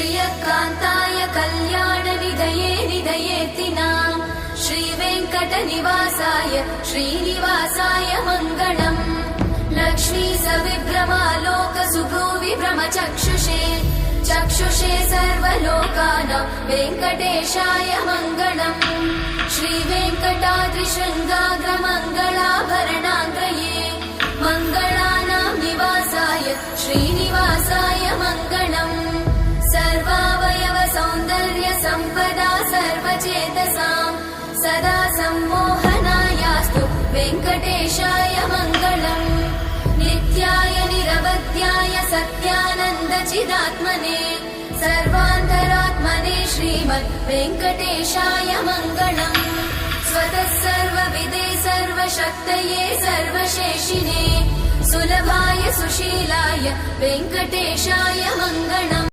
श्रियकान्ताय कल्याणनिधये निधयेतिनाम् श्रीवेङ्कटनिवासाय श्रीनिवासाय मङ्गलम् लक्ष्मी सविभ्रमालोकसुभ्रूविभ्रमचक्षुषे चक्षुषे सर्वलोकानां वेङ्कटेशाय मङ्गलम् श्रीवेङ्कटाद्रिशृङ्गाग्रमङ्गलाभरणाङ्गये मङ्गलानां निवासाय श्रीनिवासाय मङ्गलम् सर्वावयव सौन्दर्य सम्पदा सर्वचेतसां सदा सम्मोहनायास्तु वेङ्कटेशाय मङ्गलम् नित्याय निरवध्याय सत्यानन्दचिदात्मने सर्वान्तरात्मने श्रीमद् वेङ्कटेशाय मङ्गलम् स्वतः सर्वविदे सर्वशक्तये सर्वशेषिने सुलभाय सुशीलाय वेङ्कटेशाय मङ्गलम्।